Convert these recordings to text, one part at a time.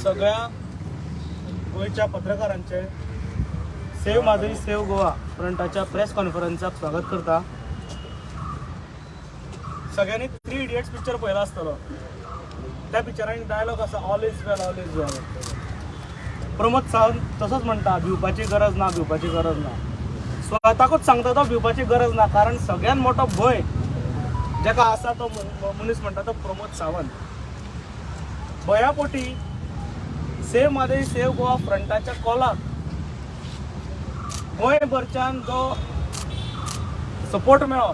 सगळ्या गोयच्या पत्रकारांचे सेव माधवी सेव गोवा फ्रंटाच्या प्रेस कॉन्फरन्साक स्वागत करता। सगळ्यांनी 3 इडियट्स पिक्चर पळयला आसतलो। त्या पिक्चरान डायलॉग आसा all is well all is well. Pramod Sawant तसोच म्हणटा भिवपाची गरज ना भिवपाची गरज ना। स्वताकूच सांगता तो भिवपाची गरज ना, कारण सगळ्यात मोठो भंय जेका आसा तो मनीस म्हणटा तो प्रमोद सावंत। भयापोटी सेव माधवी सेव गोवा फ्रंटाच्या कॉलाक गोंयभरच्यान जो सपोर्ट मेळ्ळो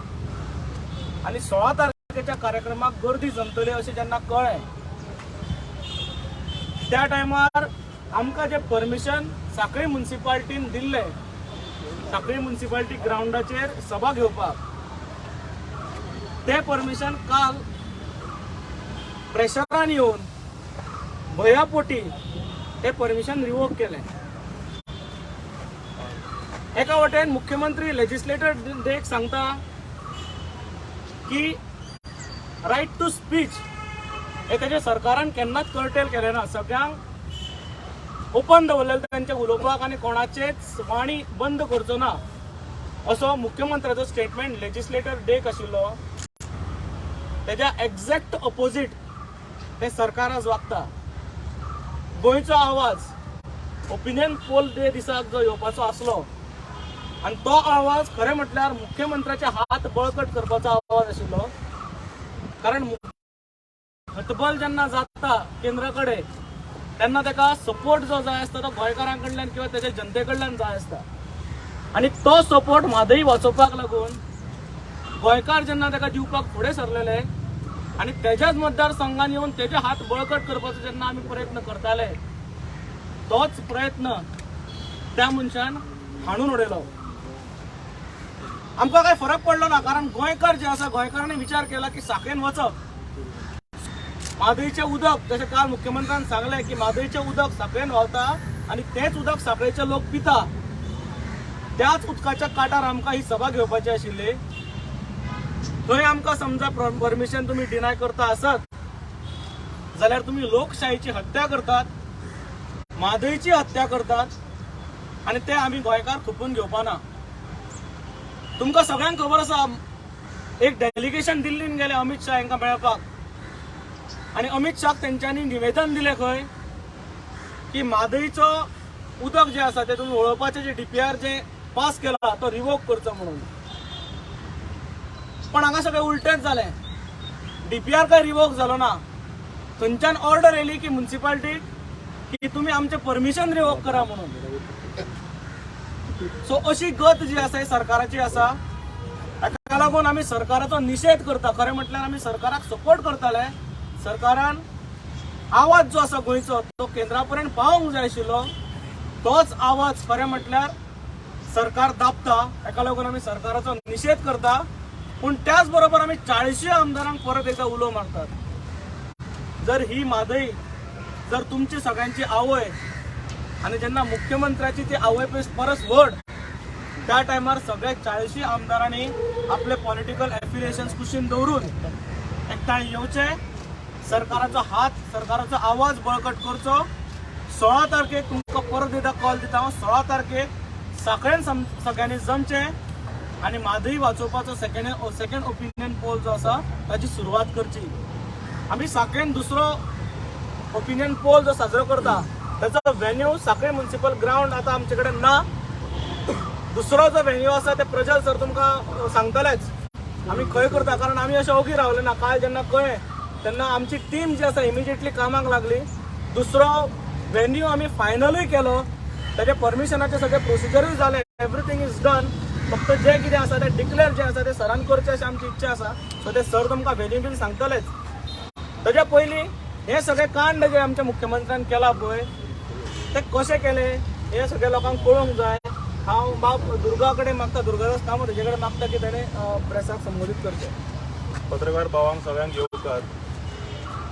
आनी 16 तारखेच्या कार्यक्रमाक गर्दी जमतली अशें जेन्ना कळ्ळें, त्या टायमार आमकां जे परमिशन सांखळी म्युनिसिपालिटीन दिल्लें, सांखळी म्युनिसिपालिटी ग्राउंडाचेर सभा घेवपाक, तें परमिशन काल प्रेशरान येवन भयापोटी तें परमिशन रिवोक केलें। एका वटेन मुख्यमंत्री लेजिस्लेटर डेक सांगता की रायट टू स्पीच हे तेजे सरकारान केन्नाच कर्टेल केलें ना। सगळ्यांक ओपन दवरलेलें तांचे उलोवपाक आनी कोणाचेच वाणी बंद करचो ना असो मुख्यमंत्र्याचो स्टेटमेंट लेजिस्लेटर डेक आशिल्लो। तेज्या एक्झॅक्ट ऑपोजीट ते सरकार आज वागता। गोंयचो आवाज ओपिनियन पोल डे दिसाक जो येवपाचो आसलो आनी तो आवाज खरें म्हटल्यार मुख्यमंत्र्याचे हात बळकट करपाचो आवाज आशिल्लो, कारण हतबल जेन्ना जाता केंद्रा कडेन तेन्ना ताका सपोर्ट जो जाय आसता तो गोंयकारां कडल्यान किंवा तेच्या जनते कडल्यान जाय आसता, आनी तो सपोर्ट म्हादई वाचोवपाक लागून गोंयकार जेन्ना ताका दिवपाक फुडें सरलेले आनी तेज्याच मतदारसंघान येवन तेजे हात बळकट करपाचो जेन्ना आमी प्रयत्न करताले, तोच प्रयत्न त्या मनशान हाणून उडयलो। आमकां काय फरक पडलो ना, कारण गोंयकार जे आसा गोंयकारांनी विचार केला की साखळेन वचप, म्हादईचें उदक जशें काल मुख्यमंत्र्यान सांगलें की म्हादईचें उदक साखळेन व्हांवता आनी तेंच उदक साखळेचे लोक पिता, त्याच उदकाच्या कांटार आमकां ही सभा घेवपाची आशिल्ली। थंय आमकां समजा परमिशन तुमी डिनाय करता आसत जाल्यार तुमी लोकशायेची हत्या करतात, म्हादईची हत्या करतात आनी ते आमी गोंयकार खपून घेवपाना। तुमकां सगळ्यांक खबर आसा एक डेलिगेशन दिल्लीन गेले अमित शाह हांकां मेळपाक, आनी अमित शाह तेंच्यांनी निवेदन दिलें खंय की म्हादईचो उदक जे आसा ते तुमी वळोवपाचें जे DPR जे पास केला तो रिवोक करचो म्हणून। पण हांगा सगळें उलटेंच जालें, DPR काय रिवोक जालो ना, थंयच्यान ऑर्डर येयली की म्युनिसिपालिटी की तुमी आमचें परमिशन रिवोक करा म्हणून। सो अशी गत जी आसा ही सरकाराची आसा, हाका लागून आमी सरकाराचो निशेध करता। खरें म्हटल्यार आमी सरकाराक सपोर्ट करताले, सरकारान आवाज जो आसा गोंयचो तो केंद्रा पर्यंत पावोंक जाय आशिल्लो, तोच आवाज खरें म्हटल्यार सरकार दाबता, हाका लागून आमी सरकाराचो निशेध करता। पूण त्याच बरोबर आमी 40 आमदारांक परत एकदा उलो मारतात। जर ही म्हादई जर तुमची सगळ्यांची आवय आनी जेन्ना मुख्यमंत्र्याची ती आवय परस व्हड, त्या टायमार सगळ्या 40 आमदारांनी आपले पॉलिटिकल एफिलिएशन्स कुशीन दवरून एकठांय येवचे, सरकाराचो हात सरकाराचो आवाज बळकट करचो। 16 तारखेक तुमकां परत एकदा कॉल दिता, 16 तारखेक सांखळेन सगळ्यांनी जमचे आनी म्हादई वाचोवपाचो सेकंड ओपिनियन पोल जो आसा ताची सुरवात करची। आमी सांखळेन दुसरो ओपिनियन पोल जो साजरो करता त्याचा व्हेन्यू सांखळी म्युनिसिपल ग्राउंड आता आमचे कडेन ना। दुसरो जो व्हेन्यू आसा ते प्रजल सर तुमकां सांगतलेच आमी खंय करता, कारण आमी अशें ओगी रावले ना। काल जेन्ना कळ्ळें तेन्ना आमची टीम जी आसा इमिजिएटली कामाक लागली। दुसरो व्हेन्यू आमी फायनलूय केलो, त्याचे परमिशनाचे सगळे प्रोसिजरूय जाले, एवरीथिंग इज डन। फक्त जे कितें आसा ते डिक्लेअर जे आसा ते सरान करचें अशी आमची इच्छा आसा। सो ते सर तुमकां व्हेन्यू बीन सांगतलेच। ताच्या पयलीं हे सगळे कांड जे आमच्या मुख्यमंत्र्यान केला पळय ते कशें केले हे सगळे लोकांक कळूंक जाय। हांव बाब दुर्गा कडेन मागता, दुर्गादास कामत हेजे कडेन मागता की ताणें प्रेसाक संबोधीत करचें। पत्रकार भावांक सगळ्यांक येवकार,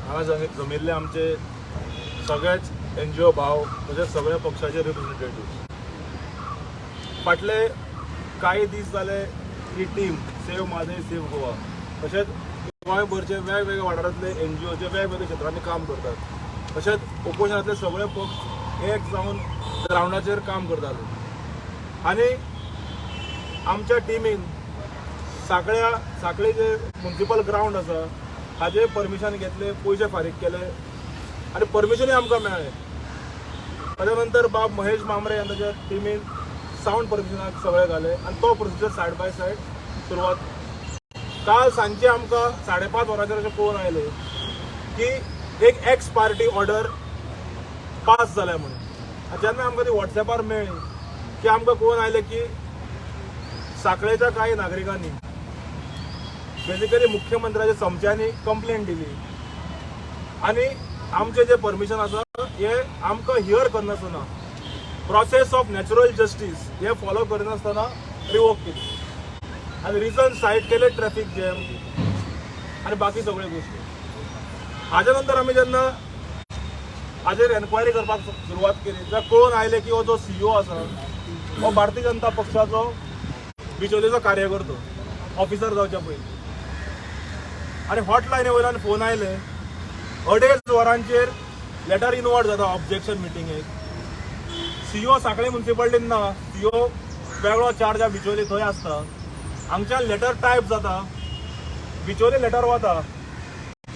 हांगा जमिल्ले आमचे सगळेच NGO भाव तशेंच सगळ्या पक्षाचे रिप्रेझेंटेटिव्ह। फाटले काही दीस जाले ही टीम सेव माधई सेव गोवा तशेंच गोंयभरचे वेगवेगळ्या वाठारांतले NGOचे वेगवेगळ्या क्षेत्रांनी काम करतात. तशेंच ओपोजिशनांतले सगळे पक्ष एक जावन ग्रावंडाचेर काम करताले. आनी आमच्या टिमीन सांकळे जे म्युनिसिपल ग्रावंड आसा हाजे परमिशन घेतले, पयशे फारीक केले आनी परमिशनूय आमकां मेळ्ळें. ताच्या नंतर बाब महेश मामरे आनी ताच्या टिमीन सावंड परमिशनाक सगळे घाले आनी तो प्रोसिजर सायड बाय सायड सुरवात. काल सांजचे आमकां 5:30 वरांचेर अशें कळून आयलें की एक एक्स पार्टी ऑर्डर पास जाल्या म्हणून. जेन्ना आमकां ती वॉट्सॅपार मेळ्ळी की आमकां कळून आयलें की सांकळेच्या कांय नागरिकांनी बेजिकली मुख्यमंत्र्याच्या चमच्यांनी कंप्लेंट दिली आनी आमचें जें परमिशन आसा हें आमकां हियर करनासतना प्रोसेस ऑफ नॅचरल जस्टीस हें फॉलो करनासतना रिवोक केली आनी रिजन सायड केले ट्रॅफिक जॅम आनी बाकी सगळ्यो गोश्टी. हाज्या नंतर आमी जेन्ना हाजेर एन्क्वायरी करपाक सुरवात केली तेन्ना कळून आयलें की हो जो CEO आसा हो भारतीय जनता पक्षाचो बिचोलेचो कार्यकर्तो ऑफिसर जावच्या पयलीं. आनी हॉटलायनी वयल्यान फोन आयले 2.5 वरांचेर लेटर इनवर्ट जाता ऑब्जेक्शन मिटिंगेक. CEO सांकळे म्युनिसिपालिटीन ना, CEO वेगळो चार्ज बिचोली थंय आसता. हांगच्यान लेटर टायप जाता, बिचोली लेटर वता,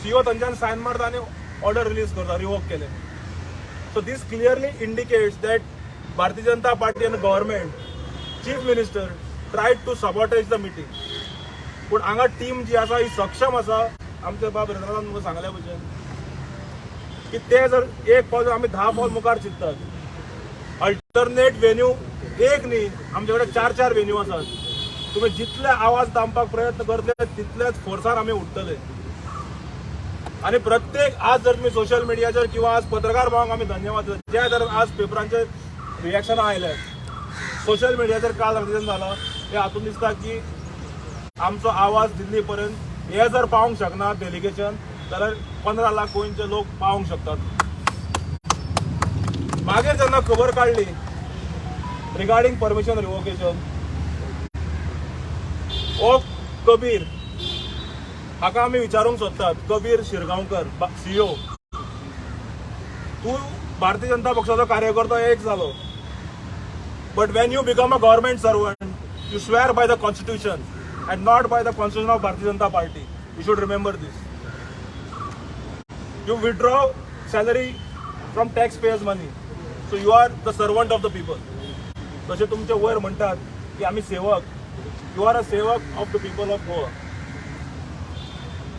CEO थंयच्यान सायन मारता आनी ऑर्डर रिलीज करता रिवोक केले. So this clearly indicates that Bharatiya Janata Party आनी government chief minister tried to sabotage the meeting. पूण हांगा टीम जी आसा ही सक्षम आसा. आमचे बाब रेंद्रनाथ म्हाका सांगल्या भशेन की ते जर एक पावल आमी 10 पावल मुखार चिंततात. अल्टरनेट वेन्यू एक न्ही, आमचे कडेन 4 वेन्यू आसात. तुम्ही जितले आवाज दामपाक प्रयत्न करतले तितलेच फोर्सार आमी उठतले. आणि प्रत्येक आज जर तुम्ही सोशल मिडियाचेर किंवा आज पत्रकार भावांक आमी धन्यवाद देतात जे जर आज पेपरांचे रिएक्शन आयल्यात. सोशल मिडियाचेर काल रातीच्यान जाला ते हातून दिसता की आमचो आवाज दिल्ली पर्यंत हे जर पावंक शकना डेलिगेशन जाल्यार 15 लाख गोंयचे लोक पावंक शकतात. मागीर जेन्ना खबर काडली रिगार्डिंग परमिशन रिवोकेशन, ओ कबीर हाका आमी विचारूंक सोदतात. कबीर शिरगांवकर CEO, तूं भारतीय जनता पक्षाचो कार्यकर्तो एक जालो, but when you become a government servant you swear by the constitution and not by the constitution of Bharatiya Janata Party. You should remember this. You withdraw salary from taxpayers' money, so you are the servant of the people. जसे तुमचे वयर म्हणतात की आम्ही सेवक, you are a sevak of the people of Goa.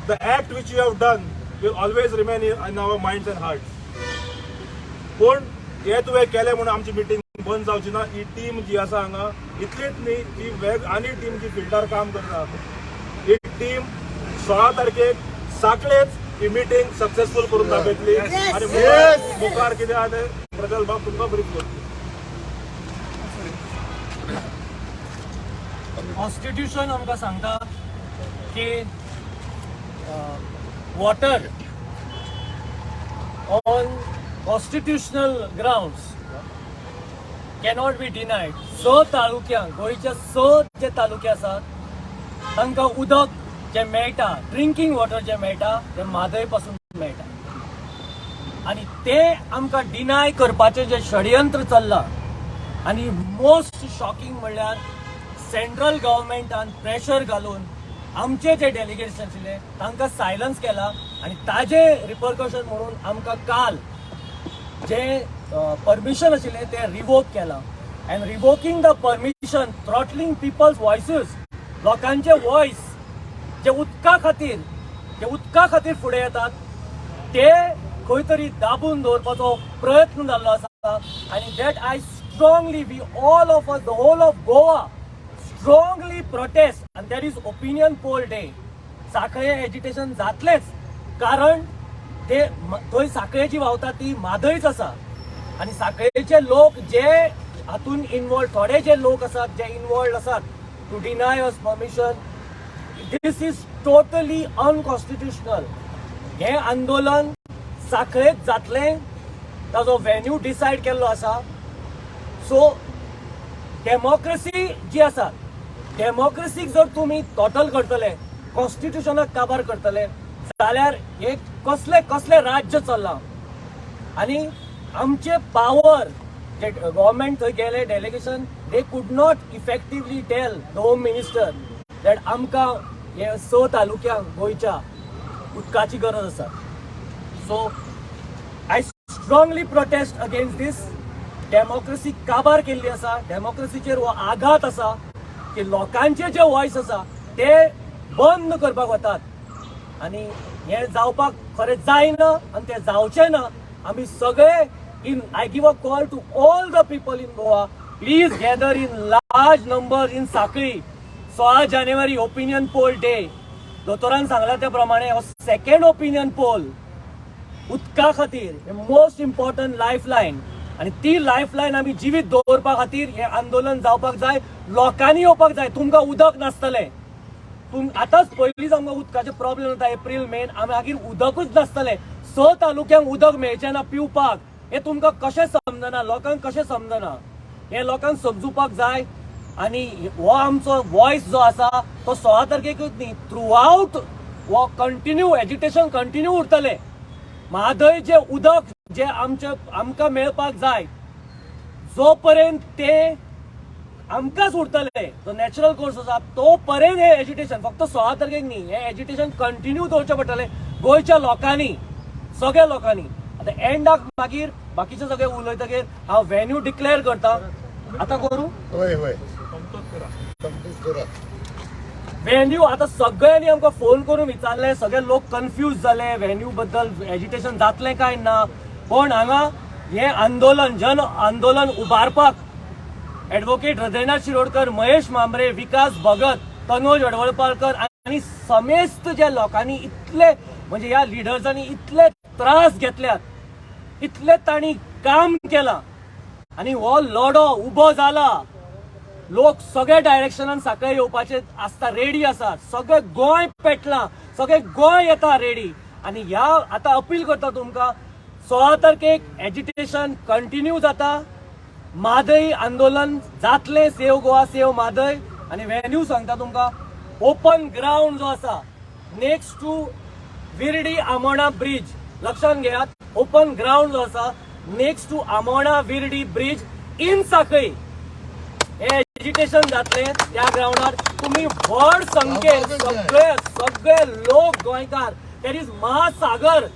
The act which you have done will always remain in our minds and hearts. पण हे तुवें केलें म्हणून आमची मिटींग बंद जावची ना. ही टीम जी आसा हांगा इतलीच न्ही, जी वेग आनी टीम जी फिल्डार काम करता ही टीम 16 तारखेक सांकळेच ही मिटींग सक्सेसफूल करून दाखयतली आनी मुखार कितें आहा तें प्रजल बाब तुमकां ब्रीफ करतली. कॉन्स्टिट्यूशन आमकां सांगता की water on constitutional grounds cannot be डिनायड. 6 तालुक्यांक, गोंयच्या 6 जे तालुके आसात तांकां उदक जे मेळटा, ड्रिंकींग वॉटर जे मेळटा ते म्हादय पासून मेळटा. आनी ते आमकां डिनाय करपाचें जे षडयंत्र चल्लां आनी मोस्ट शॉकिंग म्हणल्यार सेंट्रल गव्हर्मेंटान प्रेशर घालून आमचे जे डेलिगेट्स आशिल्ले तांकां सायलन्स केला आनी ताजे रिपरकशन म्हणून आमकां काल जे परमिशन आशिल्ले ते रिवोक केला. And revoking the permission, throttling people's voices, लोकांचे वॉयस जे उदका खातीर फुडें येतात ते खंय तरी दाबून दवरपाचो प्रयत्न जाल्लो आसा. आनी that I strongly, we all of us, the whole of Goa strongly protest. आनी that is opinion poll day. सांखळे एजिटेशन जातलेच कारण ते थंय सांखळे जी व्हांवता ती म्हादयच आसा आनी सांखळेचे लोक जे हातून इनवॉल्व, थोडे जे लोक आसात जे इनवॉल्व आसात to deny us permission, this is totally unconstitutional. हे आंदोलन सांखळेत जातलें ताजो वेन्यू डिसायड केल्लो आसा. सो डेमोक्रेसी जी आसा, डेमोक्रेसीक जर तुमी टोटल करतले, कॉन्स्टिट्यूशनाक काबार करतले जाल्यार हे कसले कसले राज्य चल्ला आणि आमचे पावर जे गव्हर्नमेंट थंय गेले delegation they could not effectively tell the home minister that आमकां हे 6 तालुक्यांक गोंयच्या उदकाची गरज आसा. So I strongly protest against this. Democracy काबार केल्ली आसा, डेमोक्रेसीचेर हो आघात आसा की लोकांचे जे वॉयस आसा ते बंद करपाक वतात आणि हे जावपाक खरें जायना आणि ते जावचें ना. आमी सगळे in I give a call to all the people in Goa, please gather in large number in Sankhali. 16 जानेवारी ओपिनियन पोल डे. दोतोरान सांगला त्या प्रमाणे हो सेकंड ओपिनियन पोल उदका खातीर मोस्ट इम्पॉर्टंट लायफलायन आणि ती लायफलायन आमी जिवीत दवरपा खातीर हे आंदोलन जावपाक जाय. लोकांनी येवपाक जाय. तुमकां उदक नासतलें. आतांच पयलींच आमकां उदकाचे प्रॉब्लेम जाता एप्रील मेन. मागीर उदकूच नासतलें. 6 तालुक्यांक उदक मेळचें ना पिवपाक. हे तुमकां कशें समजना, लोकांक कशें समजना. हे लोकांक समजुपाक जाय. आणि हो आमचो वॉयस जो आसा तो 16 तारखेकूच न्ही, थ्रू आउट हो कंटिन्यू एज्युटेशन कंटिन्यू उरतलें. म्हादय जे उदक जे आमकां मेळपाक जाय जो पर्यंत ते आमकांच उरतले, जो नॅचरल कोर्स आसा तो पर्यंत हे एज्युटेशन फक्त 16 तारखेक न्ही, हे एज्युटेशन कंटिन्यू दवरचें पडटलें गोंयच्या लोकांनी, सगळ्या लोकांनी. आता एंडाक मागीर बाकीचे सगळे उलयतकीर हांव व्हेन्यू डिक्लेअर करता. आतां करूं व्हेन्यू. आता सगळ्यांनी आमकां फोन करून विचारले, सगळे लोक कन्फ्यूज जाले व्हेन्यू बद्दल, एज्युटेशन जातलें काय ना. पण हांगा हे आंदोलन जन आंदोलन उबारपाक ॲडव्होकेट हृदयनाथ शिरोडकर, महेश मांबरे, विकास भगत, तनोज अडवळपालकर आणि समेस्त ज्या लोकांनी इतले म्हणजे ह्या लिडर्सांनी इतले त्रास घेतल्यात, इतले तांणी काम केलां आणि हो लढो उबो जाला. लोक सगळे डायरेक्शनान सांखळे येवपाचे आसता, रेडी आसात. सगळे गोंय पेटलां, सगळे गोंय येता रेडी. आणि ह्या आतां अपील करता तुमकां, 16 तारखेक एज्युटेशन कंटिन्यू जाता. म्हादय आंदोलन जातलें, सेव गोवा सेव म्हादय. आणि व्हेन्यू सांगता तुमकां, ओपन ग्राउंड जो आसा next to Virdi Amona bridge, लक्षात घेयात. ओपन ग्राउंड जो आसा next to Amona Virdi bridge in Sankhali हे एज्युटेशन जातले. त्या ग्राउंडार तुम्ही व्हड संख्येन सगळे लोक गोंयकार, दॅट इज महासागर,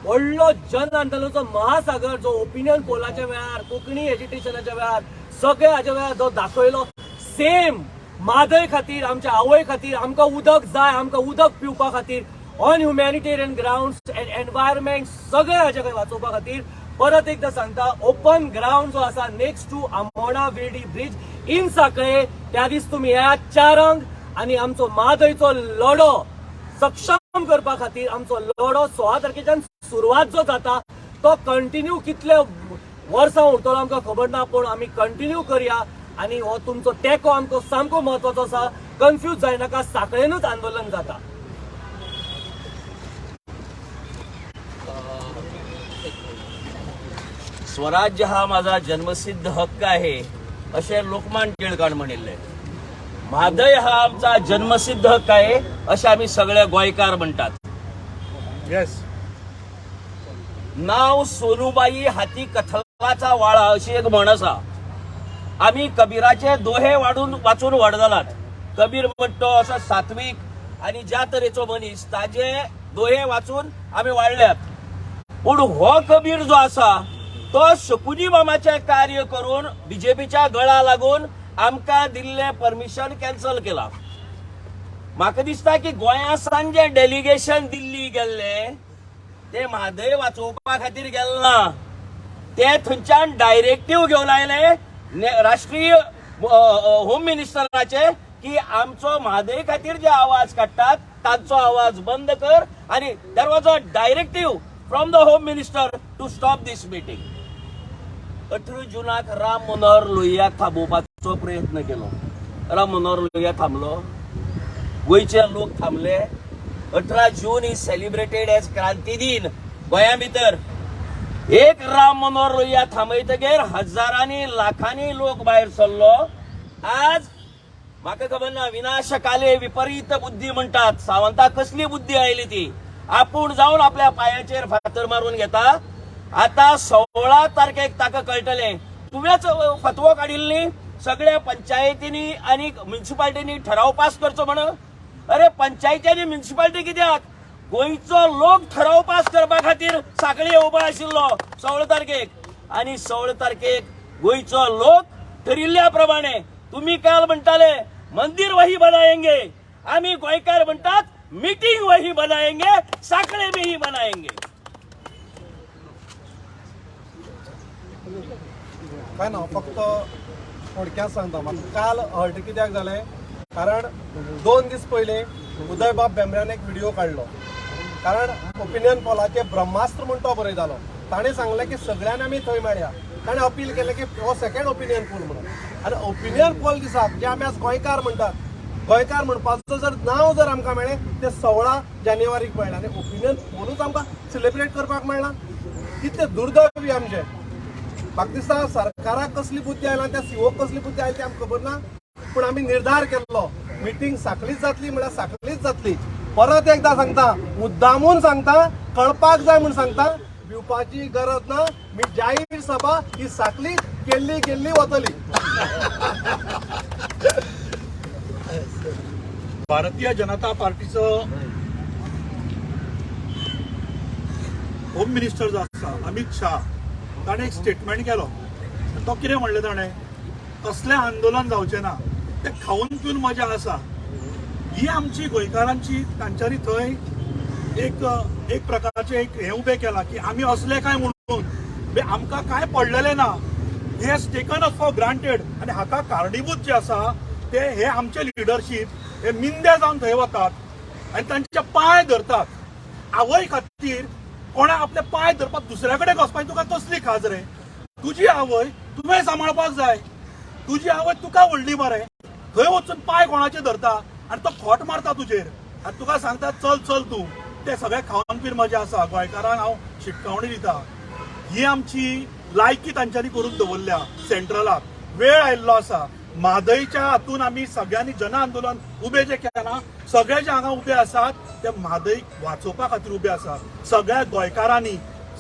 व्हडलो जन आंदोलनाचो महासागर जो ओपिनियन पोलाच्या वेळार, कोंकणी एज्युटेशनाच्या वेळार, सगळे हाच्या वेळार जो दाखयलो. सेम म्हादय खातीर, आमच्या आवय खातीर, आमकां उदक जाय, आमकां उदक पिवपा खातीर, on humanitarian grounds end environment सगळे हाचे वाचोवपा खातीर परत एकदा सांगता, ओपन ग्राउंड जो आसा next to Amona Virdi bridge in Sankhali, त्या दीस तुम्ही ह्या चारांक आणि आमचो म्हादयचो लढो सक्षम करपा खातीर आमचो लढो 16 तारखेच्यान सुरवात जो जाता तो कंटिन्यू कितले वर्सां उरतलो आमकां खबर ना, पण आमी कंटिन्यू करया. आणि हो तुमचो तेंको आमकां सामको म्हत्वाचो आसा. कन्फ्यूज जायनाका, सांखळेनूच आंदोलन जाता. स्वराज्य हा माझा जन्मसिद्ध हक्क आहे असे लोकमान्य टिळकान म्हणिल्ले. म्हादय हा आमचा जन्मसिद्ध हक्क आहे असे आम्ही सगळे गोंयकार म्हणतात. येस. नाव सोनूबाई हाती कथलाचा वाळा अशी एक म्हण आसा. आम्ही कबीराचे दोहे वाचून व्हड जालात. कबीर म्हणतो असो सात्विक आणि ज्या तरेचो मनीस ताजे दोहे वाचून आम्ही वाडल्यात. पूण हो कबीर जो आसा तो शकुनी मामाचे कार्य करून बीजेपीच्या गळा लागून आमकां दिल्ले परमिशन कॅन्सल केला. म्हाका दिसता की गोंयासान जे डेलिगेशन दिल्ली गेल्ले ते म्हादय वाचोवपा खातीर गेले ना. ते थंयच्यान डायरेक्टिव्ह घेवन आयले राष्ट्रीय होम मिनिस्टराचे की आमचो म्हादय खातीर जे आवाज काडटात तांचो आवाज बंद कर. आणि there was a directive from the home minister to stop this meeting. 18 जुनाक राम मनोहर लोहियाक थांबोवपाचो प्रयत्न केलो. राम मनोहर लोहिया थांबलो, गोंयचे लोक थांबले. 18 जून इज सेलिब्रेटेड एज क्रांती दिन गोंया भितर. एक राम मनोहर लोहिया थांबयतगेर हजारांनी लाखांनी लोक भायर सरलो. आज म्हाका खबर ना, विनाशकाले विपरीत बुद्धी म्हणतात. सावंताक कसली बुद्धी आयली ती, आपूण जाऊन आपल्या पायाचेर फातर मारून घेता. आता 16 तारखेक ताका कळटले. तुवेच फतवो काडिल्ली सगळ्या पंचायतींनी आणि म्युन्सिपालिटीनी ठराव पास करचो म्हणून. अरे पंचायती आणि म्युन्सिपालिटी कित्याक? गोंयचो लोक ठराव पास करपा खातीर साखळे उबो आशिल्लो 16 तारखेक. आणि 16 तारखेक गोंयचो लोक ठरिल्ल्या प्रमाणे तुम्ही काल म्हणटाले मंदिर वही बनाएंगे, आम्ही गोंयकार म्हणतात मीटिंग वही बनाएंगे, साखळे ही बनाएंगे. काय ना फक्त थोडक्यात सांगता. म्हाका काल हर्ट कित्याक जालें, कारण 2 दीस पयलीं उदय बाब भेंब्र्यान एक व्हिडिओ काडलो. कारण ओपिनियन पोलाचे ब्रह्मास्त्र म्हणून तो बरयतालो. ताणें सांगलें की सगळ्यांनी आमी थंय मेळया. ताणें अपील केलें की हो सेकंड ओपिनियन पोल म्हणून. आनी ओपिनियन पोल दिसाक जे आमी आज गोंयकार म्हणटात, गोंयकार म्हणपाचो जर नांव जर आमकां मेळ्ळें ते 16 जानेवारीक मेळ्ळें. आनी ओपिनियन पोलूच आमकां सेलिब्रेट करपाक मेळना. कितलें दुर्दैवी आमचें. म्हाका दिसता सरकाराक कसली बुद्धी आयला, त्या सीओक कसली बुद्धी आयली ती आमकां खबर ना. पूण आमी निर्धार केल्लो मिटींग साखळीच जातली म्हळ्यार साखळीच जातली. परत एकदा सांगता, मुद्दामून सांगता, कळपाक जाय म्हूण सांगता, भिवपाची गरज ना. मी जाहीर सभा ही साखळी केल्ली वतली. भारतीय जनता पार्टीचं होम मिनिस्टर जो आसा अमित शाह ताणें एक स्टेटमेंट केलो. तो कितें म्हणलें ताणें, कसलें आंदोलन जावचें ना, तें खावन पिवन मजा आसा. ही आमची गोंयकारांची तांच्यांनी थंय एक प्रकारचे एक हे उबें केलां की आमी असले काय म्हणून आमकां काय पडलेलें ना. हे has taken us for granted. आनी हाका कारणीभूत जे आसा ते हे आमचे लिडरशीप हे मिंदे जावन थंय वतात आनी तांचे पांय धरतात. आवय खातीर कोणा आपले पांय धरपाक दुसऱ्या कडेन वचपाची तुका कसली खाज रे? तुजी आवय तुवें सांबाळपाक जाय. तुजी आवय तुका व्हडली मरे, थंय वचून पांय कोणाचे धरता आनी तो खोट मारता तुजेर आनी तुका सांगता चल चल तूं. ते सगळे खावन पिवन मजा आसा. गोंयकारांक हांव शिटकावणी दिता, ही आमची लायकी तांच्यांनी करून दवरल्या सेंट्रलाक. वेळ आयिल्लो आसा. म्हादयच्या हातून आमी सगळ्यांनी जन आंदोलन उबें जे केलां, सगळे जे हांगा उबे आसात ते म्हादयक वाचोवपा खातीर उबे आसात. सगळ्या गोंयकारांनी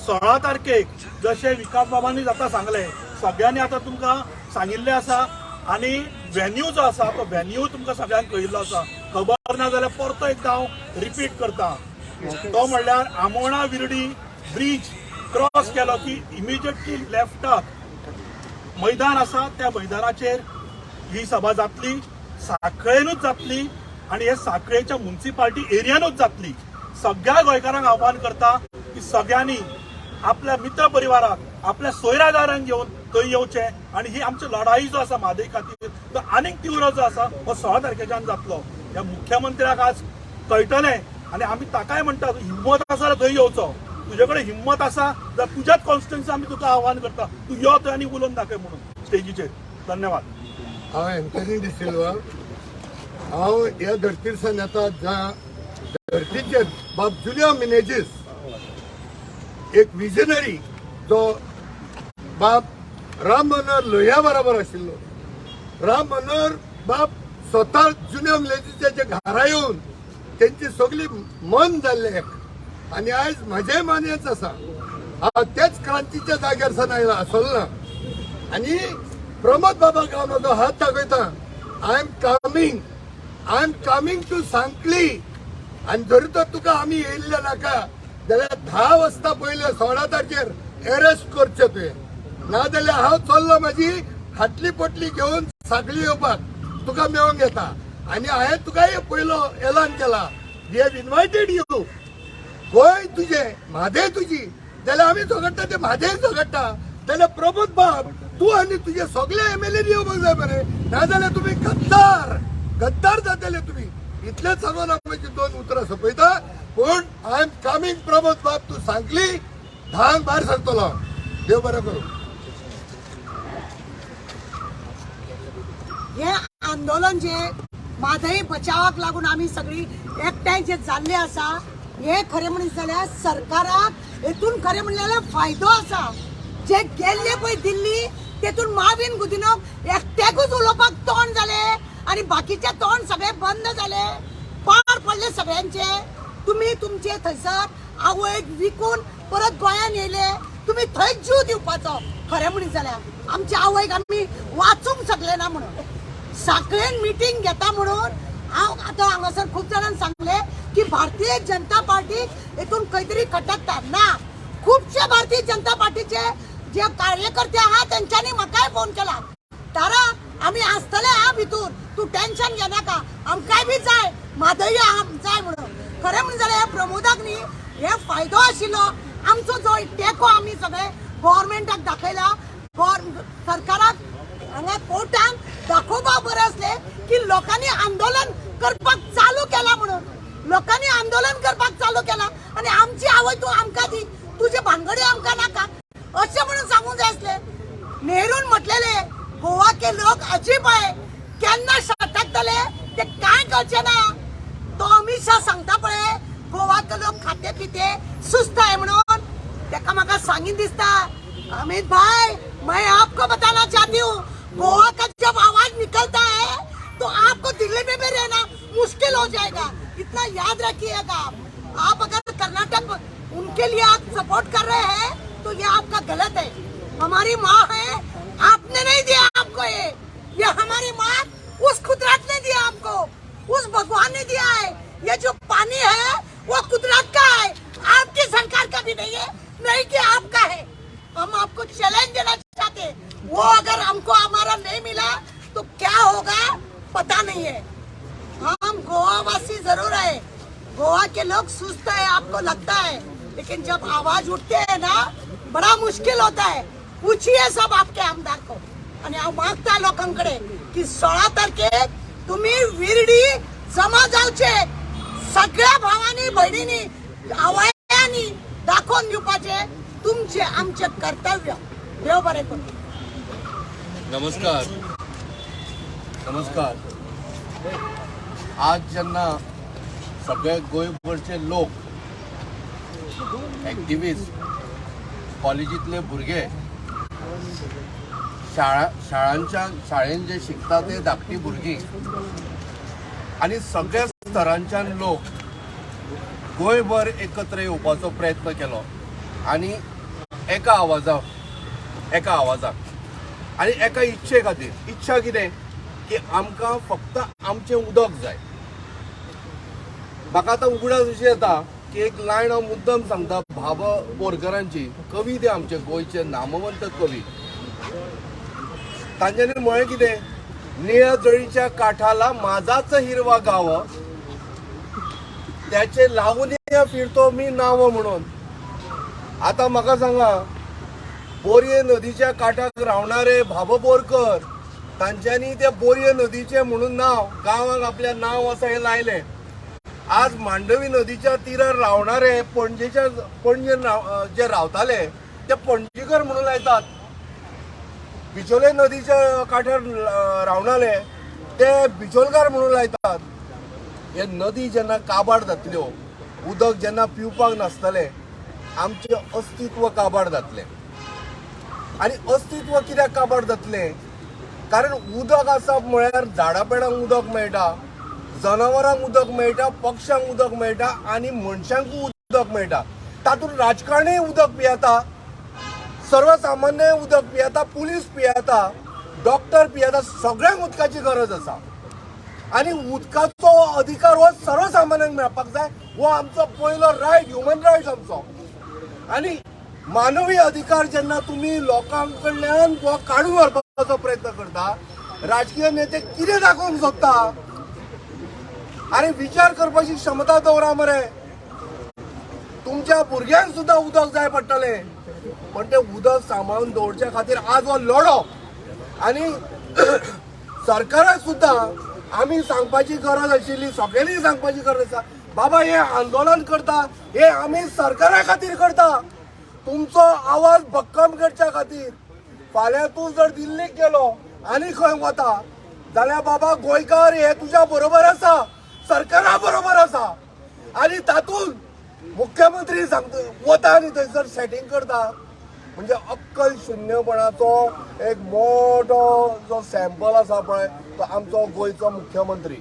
16 तारखेक जशें विकास बाबांनी जाता सांगलें, सगळ्यांनी आतां तुमकां सांगिल्लें आसा. आनी वेन्यू जो आसा तो वेन्यू तुमकां सगळ्यांक कळिल्लो आसा. खबर ना जाल्यार परतो एकदां हांव रिपीट करता. तो म्हणल्यार आमोणा विर्डी ब्रिज क्रॉस केलो की इमिजिएटली लेफ्टाक मैदान आसा, त्या मैदानाचेर ही सभा जातली. साखळेनूच जातली आणि हे साखळेच्या म्युन्सिपालिटी एरियानूच जातली. सगळ्या गोंयकारांक आव्हान करता की सगळ्यांनी आपल्या मित्र परिवाराक, आपल्या सोयऱ्यादारांक घेवन थंय येवचें. आणि ही आमची लढाई जो आसा म्हादय खातीर तो आनीक तीव्र जो आसा हो 16 तारखेच्यान जातलो. ह्या मुख्यमंत्र्याक आज कळटलें आनी आमी ताकाय म्हणटा हिम्मत आसा जाल्यार थंय येवचो. तुजे कडेन हिम्मत आसा जाल्यार तुज्याच कॉन्स्टिट्युन्सी आमी तुका आव्हान करता, तूं यो थंय आनी उलोवन दाखय म्हणून स्टेजीचेर. धन्यवाद. हांव एंटनी डिसिल्वा. हांव ह्या धर्तीरसान येता ज्या धर्तीचेर बाब जुलियो मिनेजीस एक विजनरी जो बाब राम मनोहर लोहिया बरोबर आशिल्लो. राम मनोहर बाब स्वता जुलियो मिनेजीसच्या घरा येवन त्यांची सगळी मन जाल्ले आणि आज म्हजे मन हेच आसा. हांव तेच क्रांतीच्या जाग्यार सावन आयला आसलो ना. आणि प्रमोद बाबाक हांव म्हजो हात दाखयता. I am coming to Sankhali. आणि जरी तर तुका आमी येयल्ले नाका जाल्यार 10 वाजता पयले 16 तारखेर अरेस्ट करचे तुवें. नाजाल्यार हांव चल्लो म्हाजी हाटली पोटली घेवन सांकली येवपाक तुका मेळोंक येता. आणि हांवें तुका पयलो एलान केला, वी हॅव इन्वायटेड यू. गोंय तुजें, म्हादय तुजी, जाल्यार आमी झगडटा ते म्हादय झगडटा. जाल्यार प्रमोद बाब तूं आनी तुजे सगळे MLA येवपाक जाय मरे, नाजाल्यार तुमी गद्दार जातले तुमी. इतलेच सांगून हांव म्हजी 2 उतरां सोंपयता. पूण आय एम कमिंग प्रमोद बाब तूं सांगली 10 भायर सरतलो. देव बरें करूं. हे आंदोलन जे म्हादय बचावाक लागून आमी सगळी एकठांय जे जाल्ले आसा, हे खरें म्हणत जाल्यार सरकाराक हेतून खरें म्हणल्यार फायदो आसा. जे गेल्ले पळय दिल्ली तेतून माविन गुदिनोक एकट्याकूच उलोवपाक तोंड जाले आणि बाकीचे तोंड सगळे बंद झाले, पार पडले सगळ्यांचे. तुम्ही तुमचे थंयसर आवय विकून परत गोंयान येयले, तुम्ही थंय जीव दिवपाचो. खरें म्हणीत जाल्यार आमच्या आवयक आमी वाचूंक शकले ना म्हणून साखळेन मिटींग घेता म्हणून हांव आतां हांगासर खूब जाणांक सांगले की भारतीय जनता पार्टीक हेतून खंय तरी खटकता ना. खुबशे भारतीय जनता पार्टीचे जे कार्यकर्ते आहात त्यांच्यानी म्हाकाय फोन केला, तारा आम्ही आसतले हा भितूर, तू टेन्शन घे नाका, आमकांय बी जाय, म्हादय जाय म्हणून. खरें म्हणजे जाल्यार हे प्रमोदाक न्ही हे फायदो आशिल्लो. आमचो जो टेको आमी सगळे गव्हर्मेंटाक दाखयला, सरकाराक हांगा कोर्टान दाखोवपाक बरें आसले की लोकांनी आंदोलन करपाक चालू केला म्हणून. लोकांनी आंदोलन करपाक चालू केला आणि आमची आवय तू आमकां दी, तुझे भानगडी आमकां नाका अशें म्हणून सांगूंक जाय आसले. नेहरून म्हटलेले गोवा के लोक अजीब आहे, केन्ना सटकतले ते काय कळचे ना. तो अमित शाह सांगता पळय गोवा के लोक खाते पिते सुस्त आहे म्हणून, तेका म्हाका सांगीन दिसता. अमित भाई, मैं आपको बताना चाहती हूँ, गोवा का जब आवाज निकलता है तो आपको दिल्ली में भी रहना मुश्किल हो जाएगा, इतना याद रखिएगा. आप अगर कर्नाटक उनके लिए आप सपोर्ट कर रहे हैं तो ये आपका गलत है. हमारी माँ है, आपने नहीं दिया आपको ये हमारी माँ उस कुदरत ने दिया आपको, उस भगवान ने दिया है. ये जो पानी है वो कुदरत का है, आपकी सरकार का भी नहीं है, नहीं कि आपका है. हम आपको चैलेंज देना चाहते हैं, वो अगर हमको हमारा नहीं मिला तो क्या होगा पता नहीं है. हम गोवा वासी जरूर है, गोवा के लोग सुस्त है आपको लगता है, लेकिन जब आवाज उठते हैं ना बड़ा मुश्किल होता है. पूछिए सब आपके आमदार को. आणि हांव मागता लोकांकडे की 16 तारखेक तुम्ही विरडी जमा जावचे, सगळ्या भावांनी भयणींनी आवयांनी दाखोवन दिवपाचे तुमचे आमचे कर्तव्य. देव बरें करूं. नमस्कार. आज जेन्ना सगळे गोंयभरचे लोक, एक्टिविस्ट, कॉलेजीतले भुरगे, शाळेन जे शिकता ते धाकटी भुरगीं आणि सगळ्या स्तरांच्यान लोक गोंयभर एकत्र येवपाचो प्रयत्न केलो आणि एका आवाजाक आणि एका इच्छे खातीर. इच्छा कितें की आमकां फक्त आमचें उदक जाय. म्हाका आतां उगडास अशी येता की एक लायन हांव मुद्दम सांगता भाब बोरकरांची, कवी ते आमचे गोंयचे नामवंत कवी. तांच्यांनी म्हळें कितें, निळ्या जळीच्या काठाला माझाच हिरवा गाव, त्याचे लागून फिरतो मी नाव म्हणून. आता म्हाका सांगा, बोरये नदीच्या काठाक रावणारे भाब बोरकर तांच्यांनी ते बोरये नदीचे म्हणून नाव, गांवाक आपल्या नाव असं हे लायले. आज मांडवी नदीच्या तीरार रावणारे पणजे जे रावताले ते पणजीकर म्हणून लायतात. बिचोले नदीच्या काठार रावणारे ते बिचोलकार म्हणून लायतात. हे नदी जेन्ना काबाड जातल्यो, उदक जेन्ना पिवपाक नासतले, आमचे अस्तित्व काबाड जातले. आणि अस्तित्व कित्याक काबाड जातले? कारण उदक आसा म्हळ्यार झाडां पेडांक उदक मेळटा, जनावरांक उदक मेळटा, पक्ष्यांक उदक मेळटा आणि मनशांकूय उदक मेळटा. तातूंत राजकारणी उदक पियेता, सर्वसामान्य उदक पियेता, पुलीस पियेता, डॉक्टर पियेता, सगळ्यांक उदकाची गरज आसा. आणि उदकाचो अधिकार हो सर्वसामान्यांक मेळपाक जाय. हो आमचो पयलो रायट, ह्युमन रायट्स आमचो. आणि मानवी अधिकार जेन्ना तुम्ही लोकांक कडल्यान हो काढून व्हरपाचो प्रयत्न करता, राजकीय नेते कितें दाखोवंक सोदता? अरे विचार करपाची क्षमता दवरा मरे. तुमच्या भुरग्यांक सुद्धा उदक जाय पडटले, पण ते उदक सांबाळून दवरच्या खातीर आज हो लढो. आणि सरकाराक सुद्धा आमी सांगपाची गरज आशिल्ली, सगळ्यांनी सांगपाची गरज आसा, बाबा हे आंदोलन करता हे आमी सरकारा खातीर करता, तुमचो आवाज भक्कम करच्या खातीर. फाल्यां तूं जर दिल्लीक गेलो आनी खंय वता जाल्यार बाबा गोंयकार हे तुज्या बरोबर आसा, सरकारा बरोबर आसा. आणि तातूंत मुख्यमंत्री सांगता वता आनी थंयसर सेटिंग करता, म्हणजे अक्कल शुन्यपणाचो एक मोठो जो सॅम्पल आसा पळय तो आमचो गोंयचो मुख्यमंत्री.